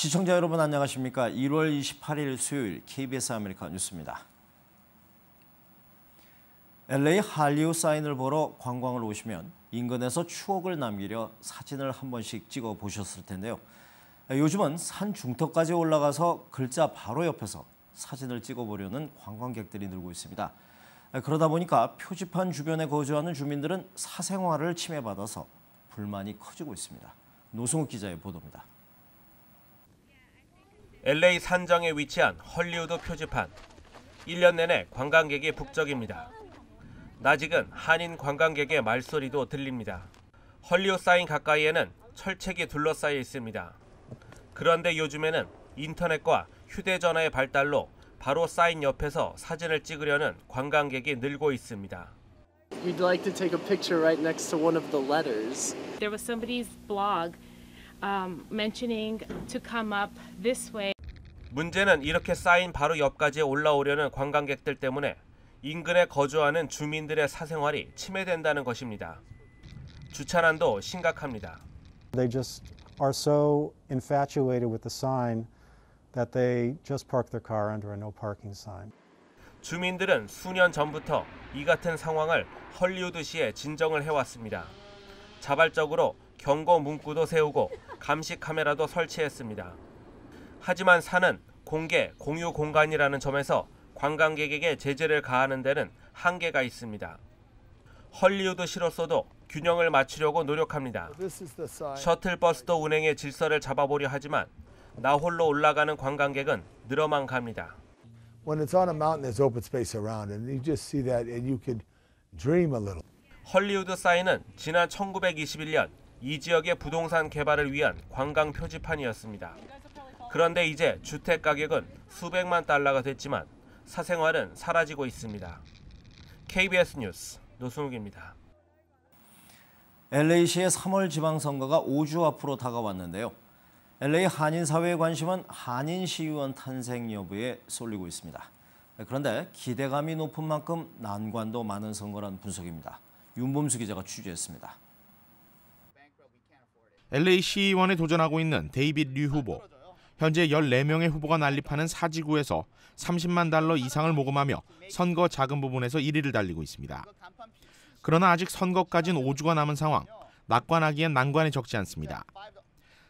시청자 여러분 안녕하십니까? 1월 28일 수요일 KBS 아메리카 뉴스입니다. LA 한리우 사인을 보러 관광을 오시면 인근에서 추억을 남기려 사진을 한 번씩 찍어 보셨을 텐데요. 요즘은 산 중턱까지 올라가서 글자 바로 옆에서 사진을 찍어보려는 관광객들이 늘고 있습니다. 그러다 보니까 표지판 주변에 거주하는 주민들은 사생활을 침해받아서 불만이 커지고 있습니다. 노승욱 기자의 보도입니다. LA 산정에 위치한 헐리우드 표지판. 1년 내내 관광객이 북적입니다. 낮익은 한인 관광객의 말소리도 들립니다. 헐리우드 사인 가까이에는 철책이 둘러싸여 있습니다. 그런데 요즘에는 인터넷과 휴대전화의 발달로 바로 사인 옆에서 사진을 찍으려는 관광객이 늘고 있습니다. We'd like to take a picture right next to one of the letters. There was somebody's blog mentioning to come up this way. 문제는 이렇게 사인 바로 옆까지 올라오려는 관광객들 때문에 인근에 거주하는 주민들의 사생활이 침해된다는 것입니다. 주차난도 심각합니다. They just are so infatuated with the sign that they just park their car under a no parking sign. 주민들은 수년 전부터 이 같은 상황을 헐리우드시에 진정을 해왔습니다. 자발적으로 경고 문구도 세우고 감시 카메라도 설치했습니다. 하지만 산은 공개, 공유 공간이라는 점에서 관광객에게 제재를 가하는 데는 한계가 있습니다. 헐리우드시로서도 균형을 맞추려고 노력합니다. 셔틀버스도 운행의 질서를 잡아보려 하지만 나홀로 올라가는 관광객은 늘어만 갑니다. When it's on a mountain, there's open space around, and you just see that, and you could dream a little. 헐리우드 사인은 지난 1921년 이 지역의 부동산 개발을 위한 관광 표지판이었습니다. 그런데 이제 주택 가격은 수백만 달러가 됐지만 사생활은 사라지고 있습니다. KBS 뉴스 노승욱입니다. LA시의 3월 지방선거가 5주 앞으로 다가왔는데요. LA 한인사회의 관심은 한인시의원 탄생 여부에 쏠리고 있습니다. 그런데 기대감이 높은 만큼 난관도 많은 선거라는 분석입니다. 윤범수 기자가 취재했습니다. LA 시의원에 도전하고 있는 데이빗 류 후보. 현재 14명의 후보가 난립하는 사지구에서 30만 달러 이상을 모금하며 선거 자금 부분에서 1위를 달리고 있습니다. 그러나 아직 선거까지는 5주가 남은 상황, 낙관하기엔 난관이 적지 않습니다.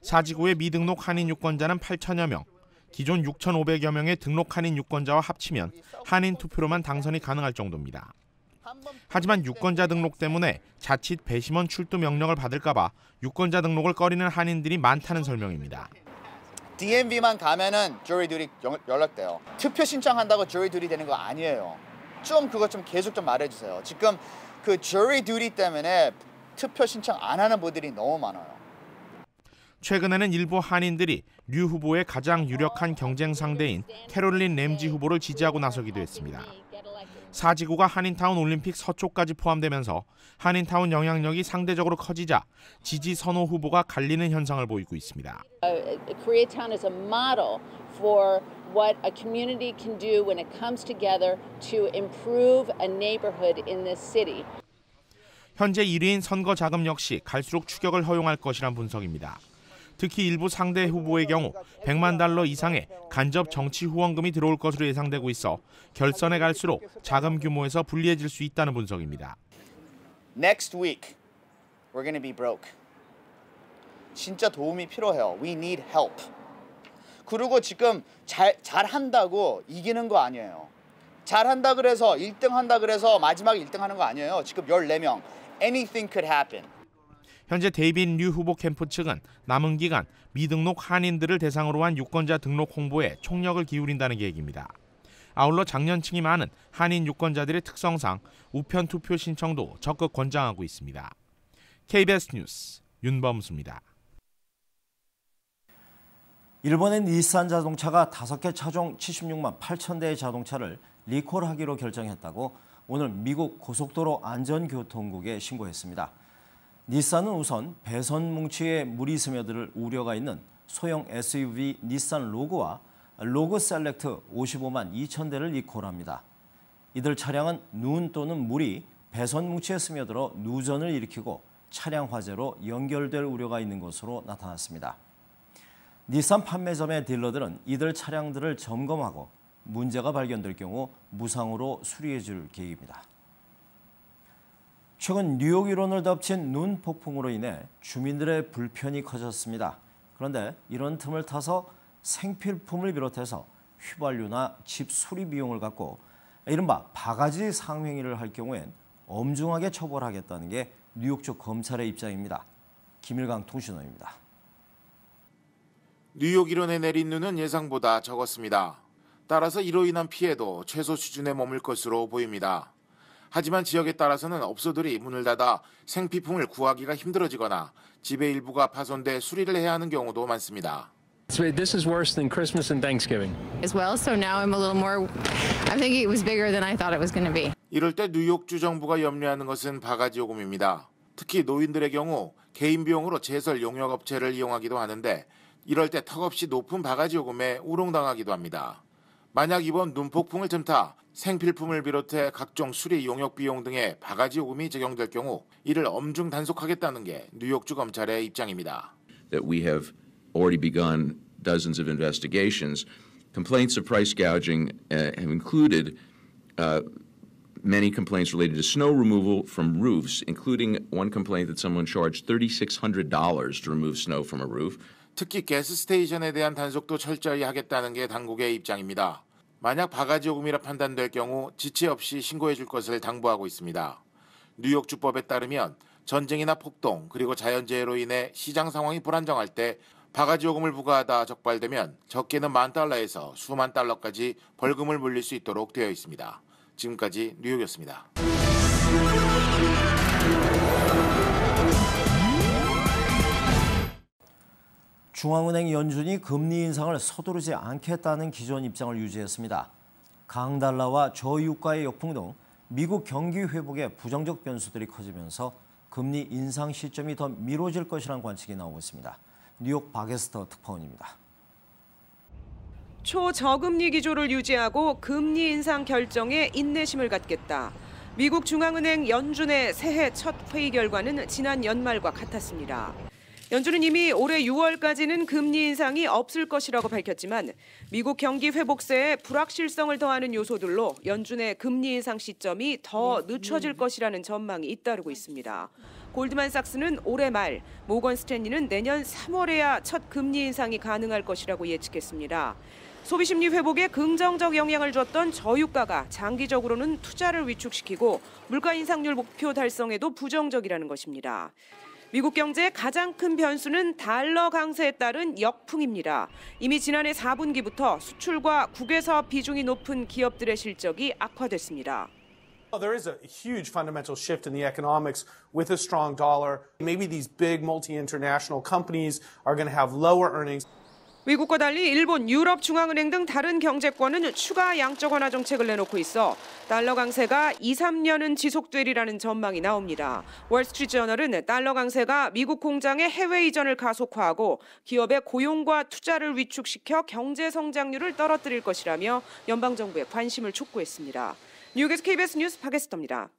사지구의 미등록 한인 유권자는 8천여 명, 기존 6,500여 명의 등록 한인 유권자와 합치면 한인 투표로만 당선이 가능할 정도입니다. 하지만 유권자 등록 때문에 자칫 배심원 출두 명령을 받을까 봐 유권자 등록을 꺼리는 한인들이 많다는 설명입니다. DMV만 가면은 jury duty 연락돼요. 투표 신청한다고 jury duty 되는 거 아니에요. 그거 좀 계속 좀 말해주세요. 지금 그 jury duty 때문에 투표 신청 안 하는 분들이 너무 많아요. 최근에는 일부 한인들이 류 후보의 가장 유력한 경쟁 상대인 캐롤린 램지 후보를 지지하고 나서기도 했습니다. 사지구가 한인타운 올림픽 서초까지 포함되면서 한인타운 영향력이 상대적으로 커지자 지지 선호 후보가 갈리는 현상을 보이고 있습니다. Koreatown is a model for what a community can do when it comes together to improve a neighborhood in this city. 현재 1위인 선거 자금 역시 갈수록 추격을 허용할 것이란 분석입니다. 특히 일부 상대 후보의 경우 100만 달러 이상의 간접 정치 후원금이 들어올 것으로 예상되고 있어 결선에 갈수록 자금 규모에서 불리해질 수 있다는 분석입니다. Next week, we're going to be broke. 진짜 도움이 필요해요. We need help. 그리고 지금 잘한다고 이기는 거 아니에요. 잘한다 그래서 1등 한다 그래서 마지막에 1등 하는 거 아니에요. 지금 14명. Anything could happen. 현재 데이빗 류 후보 캠프 측은 남은 기간 미등록 한인들을 대상으로 한 유권자 등록 홍보에 총력을 기울인다는 계획입니다. 아울러 장년층이 많은 한인 유권자들의 특성상 우편 투표 신청도 적극 권장하고 있습니다. KBS 뉴스 윤범수입니다. 일본의 닛산 자동차가 5개 차종 76만 8천 대의 자동차를 리콜하기로 결정했다고 오늘 미국 고속도로 안전교통국에 신고했습니다. 닛산은 우선 배선 뭉치에 물이 스며들 우려가 있는 소형 SUV 닛산 로그와 로그 셀렉트 55만 2천 대를 리콜합니다. 이들 차량은 눈 또는 물이 배선 뭉치에 스며들어 누전을 일으키고 차량 화재로 연결될 우려가 있는 것으로 나타났습니다. 닛산 판매점의 딜러들은 이들 차량들을 점검하고 문제가 발견될 경우 무상으로 수리해 줄 계획입니다. 최근 뉴욕 일원을 덮친 눈 폭풍으로 인해 주민들의 불편이 커졌습니다. 그런데 이런 틈을 타서 생필품을 비롯해서 휘발유나 집 수리 비용을 갖고 이른바 바가지 상행위를 할 경우엔 엄중하게 처벌하겠다는 게 뉴욕주 검찰의 입장입니다. 김일강 통신원입니다. 뉴욕 일원에 내린 눈은 예상보다 적었습니다. 따라서 이로 인한 피해도 최소 수준에 머물 것으로 보입니다. 하지만 지역에 따라서는 업소들이 문을 닫아 생필품을 구하기가 힘들어지거나 집의 일부가 파손돼 수리를 해야 하는 경우도 많습니다. This is worse than Christmas and Thanksgiving. As well, so now I'm a little more. I'm thinking it was bigger than I thought it was going to be. 이럴 때 뉴욕주 정부가 염려하는 것은 바가지 요금입니다. 특히 노인들의 경우 개인 비용으로 제설 용역업체를 이용하기도 하는데 이럴 때 턱없이 높은 바가지 요금에 우롱당하기도 합니다. 만약 이번 눈폭풍을 틈타 생필품을 비롯해 각종 수리 용역 비용 등의 바가지 요금이 적용될 경우 이를 엄중 단속하겠다는 게 뉴욕주 검찰의 입장입니다. That we have already begun dozens of investigations. Complaints of price gouging have included many complaints related to snow removal from roofs, including one complaint that someone charged $3,600 to remove snow from a roof. 특히 가스 스테이션에 대한 단속도 철저히 하겠다는 게 당국의 입장입니다. 만약 바가지 요금이라 판단될 경우 지체 없이 신고해 줄 것을 당부하고 있습니다. 뉴욕주법에 따르면 전쟁이나 폭동 그리고 자연재해로 인해 시장 상황이 불안정할 때 바가지 요금을 부과하다 적발되면 적게는 $10,000에서 수만 달러까지 벌금을 물릴 수 있도록 되어 있습니다. 지금까지 뉴욕이었습니다. 중앙은행 연준이 금리 인상을 서두르지 않겠다는 기존 입장을 유지했습니다. 강달러와 저유가의 역풍 등 미국 경기 회복에 부정적 변수들이 커지면서 금리 인상 시점이 더 미뤄질 것이라는 관측이 나오고 있습니다. 뉴욕 박에스터 특파원입니다. 초저금리 기조를 유지하고 금리 인상 결정에 인내심을 갖겠다. 미국 중앙은행 연준의 새해 첫 회의 결과는 지난 연말과 같았습니다. 연준은 이미 올해 6월까지는 금리 인상이 없을 것이라고 밝혔지만 미국 경기 회복세에 불확실성을 더하는 요소들로 연준의 금리 인상 시점이 더 늦춰질 것이라는 전망이 잇따르고 있습니다. 골드만삭스는 올해 말, 모건 스탠리는 내년 3월에야 첫 금리 인상이 가능할 것이라고 예측했습니다. 소비심리 회복에 긍정적 영향을 줬던 저유가가 장기적으로는 투자를 위축시키고 물가 인상률 목표 달성에도 부정적이라는 것입니다. 미국 경제의 가장 큰 변수는 달러 강세에 따른 역풍입니다. 이미 지난해 4분기부터 수출과 국외사업 비중이 높은 기업들의 실적이 악화됐습니다. There is a huge fundamental shift in the economics with a strong dollar. Maybe these big multi-international companies are going to have lower earnings. 미국과 달리 일본, 유럽 중앙은행 등 다른 경제권은 추가 양적 완화 정책을 내놓고 있어 달러 강세가 2-3년은 지속되리라는 전망이 나옵니다. 월스트리트저널은 달러 강세가 미국 공장의 해외 이전을 가속화하고 기업의 고용과 투자를 위축시켜 경제 성장률을 떨어뜨릴 것이라며 연방정부의 관심을 촉구했습니다. 뉴욕에서 KBS 뉴스 박에스터입니다.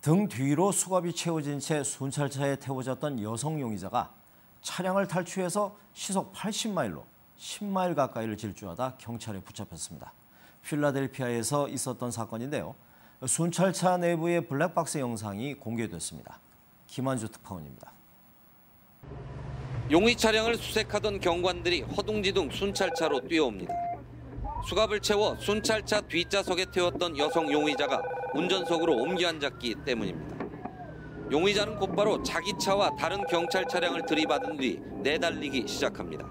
등 뒤로 수갑이 채워진 채 순찰차에 태워졌던 여성 용의자가 차량을 탈취해서 시속 80마일로 10마일 가까이를 질주하다 경찰에 붙잡혔습니다. 필라델피아에서 있었던 사건인데요. 순찰차 내부의 블랙박스 영상이 공개됐습니다. 김한주 특파원입니다. 용의 차량을 수색하던 경관들이 허둥지둥 순찰차로 뛰어옵니다. 수갑을 채워 순찰차 뒷좌석에 태웠던 여성 용의자가 운전석으로 옮겨 앉았기 때문입니다. 용의자는 곧바로 자기 차와 다른 경찰 차량을 들이받은 뒤 내달리기 시작합니다.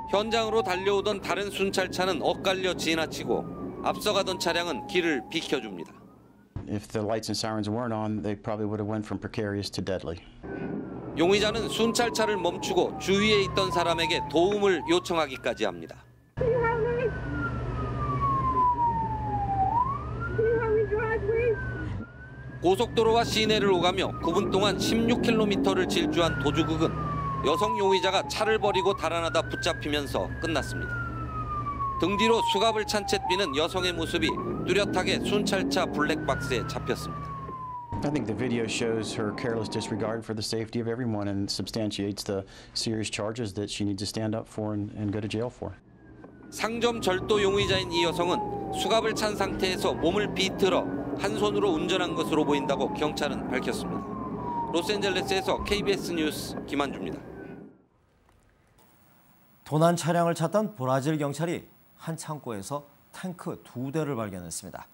현장으로 달려오던 다른 순찰차는 엇갈려 지나치고 앞서가던 차량은 길을 비켜줍니다. If the lights and sirens weren't on, they probably would have went from precarious to deadly. 용의자는 순찰차를 멈추고 주위에 있던 사람에게 도움을 요청하기까지 합니다. 고속도로와 시내를 오가며 9분 동안 16km를 질주한 도주극은 여성 용의자가 차를 버리고 달아나다 붙잡히면서 끝났습니다. 등 뒤로 수갑을 찬 채 뛰는 여성의 모습이 뚜렷하게 순찰차 블랙박스에 잡혔습니다. I think the video shows her careless disregard for the safety of everyone and substantiates the serious charges that she needs to stand up for and go to jail for. 상점 절도 용의자인 이 여성은 수갑을 찬 상태에서 몸을 비틀어 한 손으로 운전한 것으로 보인다고 경찰은 밝혔습니다. 로스앤젤레스에서 KBS 뉴스 김한주입니다. 도난 차량을 찾던 브라질 경찰이 한 창고에서 탱크 2대를 발견했습니다.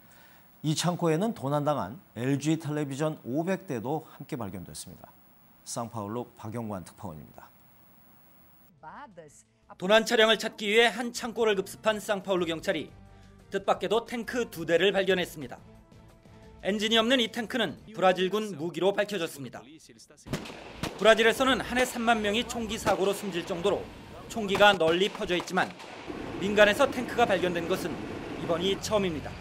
이 창고에는 도난당한 LG 텔레비전 500대도 함께 발견됐습니다. 상파울루 박영관 특파원입니다. 도난 차량을 찾기 위해 한 창고를 급습한 상파울루 경찰이 뜻밖에도 탱크 2대를 발견했습니다. 엔진이 없는 이 탱크는 브라질군 무기로 밝혀졌습니다. 브라질에서는 한 해 3만 명이 총기 사고로 숨질 정도로 총기가 널리 퍼져 있지만 민간에서 탱크가 발견된 것은 이번이 처음입니다.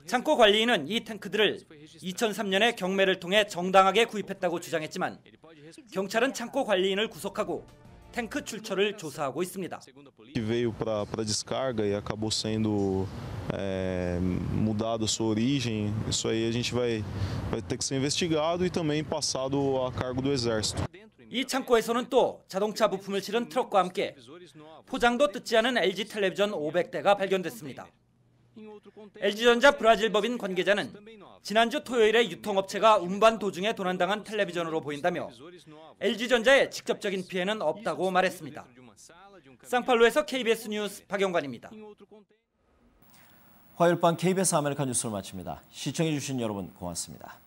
창고 관리인은 이 탱크들을 2003년에 경매를 통해 정당하게 구입했다고 주장했지만 경찰은 창고 관리인을 구속하고 탱크 출처를 조사하고 있습니다. veio para descarga e acabou sendo mudado a sua origem. Isso aí a gente vai ter que ser investigado e também passado a cargo do exército. 이 창고에서는 또 자동차 부품을 실은 트럭과 함께 포장도 뜯지 않은 LG 텔레비전 500대가 발견됐습니다. LG전자 브라질 법인 관계자는 지난주 토요일에 유통업체가 운반 도중에 도난당한 텔레비전으로 보인다며 LG전자의 직접적인 피해는 없다고 말했습니다. 상파울루에서 KBS 뉴스 박영관입니다. 화요일 밤 KBS 아메리카 뉴스를 마칩니다. 시청해주신 여러분 고맙습니다.